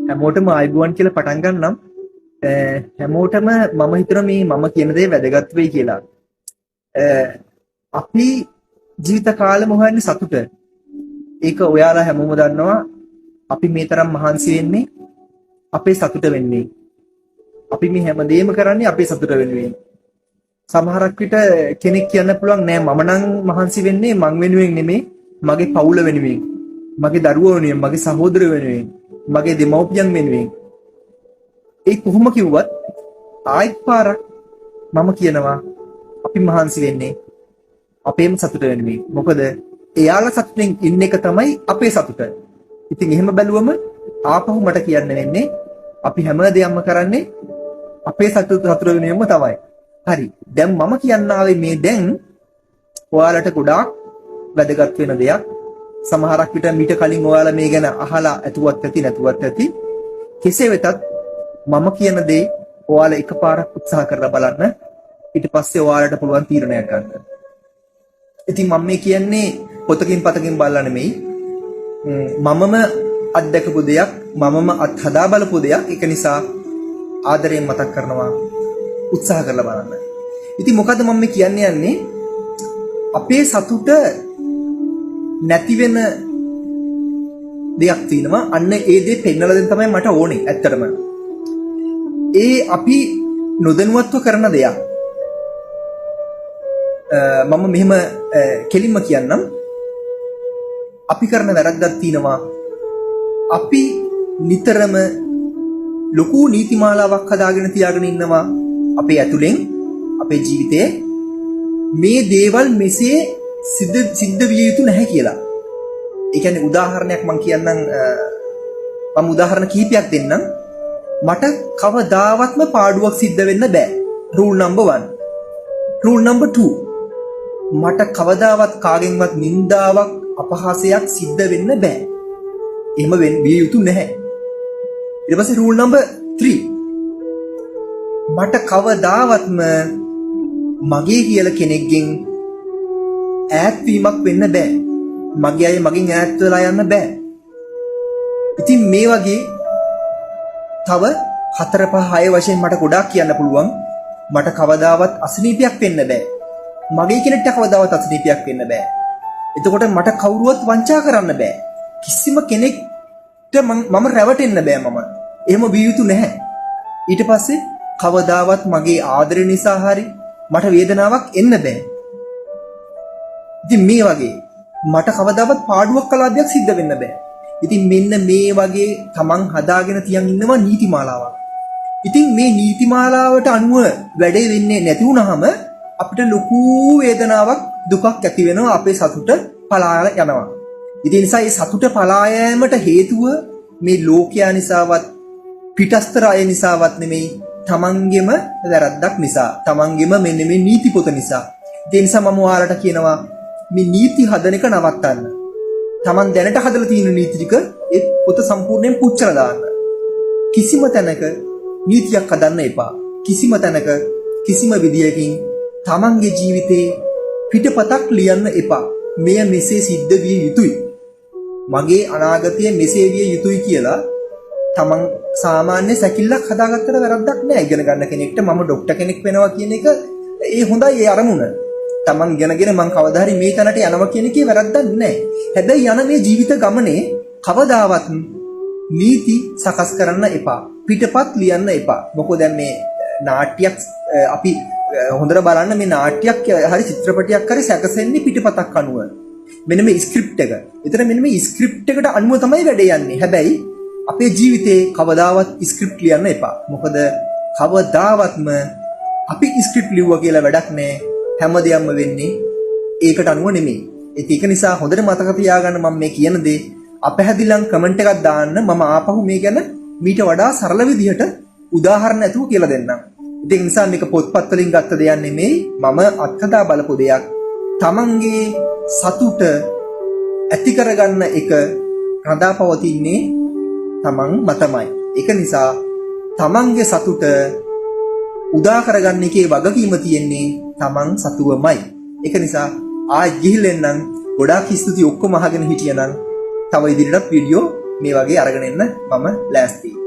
හැමෝටම ආයිබුවන් කියලා පටන් ගන්නම්. හැමෝටම මම හිතනවා මේ මම කියන දේ වැදගත් වෙයි කියලා. අපි ජීවිත කාලෙම හොයන්නේ සතුට. ඒක ඔයාලා හැමෝම දන්නවා. අපි මේ තරම් මහන්සි වෙන්නේ අපේ සතුට වෙන්නේ. අපි මේ හැමදේම කරන්නේ අපේ සතුට වෙනුවෙන්. සමහරක් විට කෙනෙක් කියන්න පුළුවන් නෑ මම නම් මහන්සි වෙන්නේ මං වෙනුවෙන් නෙමෙයි මගේ පවුල වෙනුවෙන්. මගේ දරුවෝ වෙනුවෙන්, මගේ සහෝදරයෝ වෙනුවෙන්, මගේ දෙමව්පියන් වෙනුවෙන්. ඒ කොහොම කිව්වත් ආයෙත් පාරක් මම කියනවා අපි මහන්සි වෙන්නේ අපේම සතුට වෙනුවෙන්. මොකද එයාලා සතුටින් ඉන්න එක තමයි අපේ සතුට. ඉතින් එහෙම බැලුවම ආපහු මට කියන්න වෙන්නේ අපි හැම දෙයක්ම කරන්නේ අපේ සතුට වෙනුවෙන්ම තමයි. හරි. දැන් මම කියන්න ආවේ මේ දැන් ඔයාලට ගොඩාක් වැදගත් වෙන දෙයක්. සමහරක් විට මීට කලින් ඔයාලා මේ ගැන අහලා ඇතුවත් ඇති නැතුවත් ඇති. කෙසේ වෙතත් මම කියන දේ ඔයාලා එකපාරක් උත්සාහ කරලා බලන්න. ඊට පස්සේ ඔයාලට පුළුවන් තීරණයක් ගන්න. ඉතින් මම මේ කියන්නේ පොතකින් පතකින් බලලා නෙමෙයි. මමම අත්දැකපු දෙයක්, මමම අත්හදා බලපු දෙයක්. ඒක නිසා ආදරයෙන් මතක් කරනවා. උත්සාහ කරලා බලන්න. ඉතින් මොකද්ද මම මේ කියන්නේ යන්නේ? අපේ සතුට නැති වෙන දෙයක් තියෙනවා. අන්න ඒ දේ පෙන්නලා දෙන්න තමයි මට ඕනේ ඇත්තටම. ඒ අපි නොදැනුවත්ව කරන දෙයක්. මම මෙහෙම කෙලින්ම කියන්නම්. අපි කරන වැරද්දක් තියෙනවා. අපි නිතරම ලොකු නීතිමාලාවක් හදාගෙන තියාගෙන ඉන්නවා අපේ ඇතුලෙන් අපේ ජීවිතයේ මේ දේවල් මෙසේ සිද්ධ විය යුතු නැහැ කියලා. ඒ කියන්නේ උදාහරණයක් මම කියන්නම්. මම උදාහරණ කිහිපයක් දෙන්නම්. මට කවදාවත්ම පාඩුවක් සිද්ධ වෙන්න බෑ. Rule number 1. Rule number 2. මට කවදාවත් කාගෙන්වත් නින්දාවක් අපහාසයක් සිද්ධ වෙන්න බෑ. එහෙම විය යුතු නැහැ. ඊට පස්සේ රූල් නම්බර් 3. මට කවදාවත්ම මගේ කියලා කෙනෙක්ගෙන් ඈත් වීමක් වෙන්න බෑ. මගේ අය මගෙන් ඈත් වෙලා යන්න බෑ. ඉතින් මේ වගේ තව 4 5 6 වශයෙන් මට ගොඩාක් කියන්න පුළුවන්. මට කවදාවත් අසනීපයක් වෙන්න බෑ. මගේ කෙනෙක්ට කවදාවත් අසනීපයක් වෙන්න බෑ. එතකොට මට කවුරුවත් වංචා කරන්න බෑ. කිසිම කෙනෙක්ට මම රැවටෙන්න බෑ මම. එහෙම විය යුතු නැහැ. ඊට පස්සේ කවදාවත් මගේ ආදරය නිසා හරි මට වේදනාවක් එන්න බෑ. ඉතින් මේ වගේ මට කවදාවත් පාඩුවක් කලාපයක් සිද්ධ වෙන්න බෑ. ඉතින් මෙන්න මේ වගේ තමන් හදාගෙන තියන් ඉන්නවා නීතිමාලාවක්. ඉතින් මේ නීතිමාලාවට අනුව වැඩේ වෙන්නේ නැති වුනහම අපිට ලොකු වේදනාවක් දුකක් ඇති වෙනවා. අපේ සතුට පලාලා යනවා. ඉතින් නිසා මේ සතුට පලා යෑමට හේතුව මේ ලෝකයා නිසාවත් පිටස්තර අය නිසාවත් නෙමෙයි, තමන්ගෙම වැරද්දක් නිසා, තමන්ගෙම මෙන්න මේ නීති පොත නිසා. ඒ නිසා මම ඔයාලට කියනවා මේ නීති හදන එක නවත්තන්න. තමන් දැනට හදලා තියෙන නීති ටික ඒ පොත සම්පූර්ණයෙන් පුච්චලා දාන්න. කිසිම තැනක නීතියක් හදන්න එපා. කිසිම තැනක කිසිම විදියකින් තමන්ගේ ජීවිතේ පිටපතක් ලියන්න එපා. මෙය මෙසේ සිද්ධ විය යුතුයි. මගේ අනාගතය මෙසේ විය යුතුයි කියලා තමන් සාමාන්‍ය සැකිල්ලක් හදාගත්තට වැරද්දක් නෑ. ඉගෙන ගන්න කෙනෙක්ට මම ડોක්ටර් කෙනෙක් වෙනවා කියන එක ඒ හොඳයි, ඒ අරමුණ. තමන් ඉගෙනගෙන මං කවදා හරි මේ තැනට යනවා කියන එකේ වැරද්දක් නෑ. හැබැයි යන මේ ජීවිත ගමනේ කවදාවත් නීති සකස් කරන්න එපා. පිටපත් ලියන්න එපා. මොකද දැන් මේ නාට්‍යයක් අපි හොඳට බලන්න, මේ නාට්‍යයක් හරි චිත්‍රපටයක් හරි සැකසෙන්නේ පිටපතක් අනුව. මෙන්න මේ ස්ක්‍රිප්ට් එක. ඒතර මෙන්න මේ ස්ක්‍රිප්ට් එකට අනුව තමයි වැඩේ යන්නේ. හැබැයි අපේ ජීවිතේ කවදාවත් ස්ක්‍රිප්ට් ලියන්න එපා. මොකද කවදාවත්ම අපි ස්ක්‍රිප්ට් ලිව්වා කියලා වැඩක් නෑ. හැම දෙයක්ම වෙන්නේ ඒකට අනුව නෙමෙයි. ඒක නිසා හොඳට මතක තියාගන්න මම මේ කියන දේ. අපහැදිලම් කමෙන්ට් එකක් දාන්න. මම ආපහු මේ ගැන මීට වඩා සරල විදිහට උදාහරණ ඇතුව කියලා දෙන්නම්. ඒ නිසා මේක පොත්පත් වලින් ගත්ත දෙයක් නෙමෙයි. මම අත්හදා බලපු දෙයක්. තමන්ගේ සතුට ඇති කරගන්න එක රඳාපවතින්නේ තමන් මතමයි. ඒක නිසා තමන්ගේ සතුට උදා කරගන්න එකේ වගකීම තියෙන්නේ තමන් සතුවමයි. ඒක නිසා ආයෙ ගිහිල්ලා එන්නම්. ගොඩාක් ස්තුති ඔක්කොම අහගෙන හිටියනම් තව ඉදිරියටත් වීඩියෝ මේ වගේ අරගෙන එන්න මම ලෑස්තියි.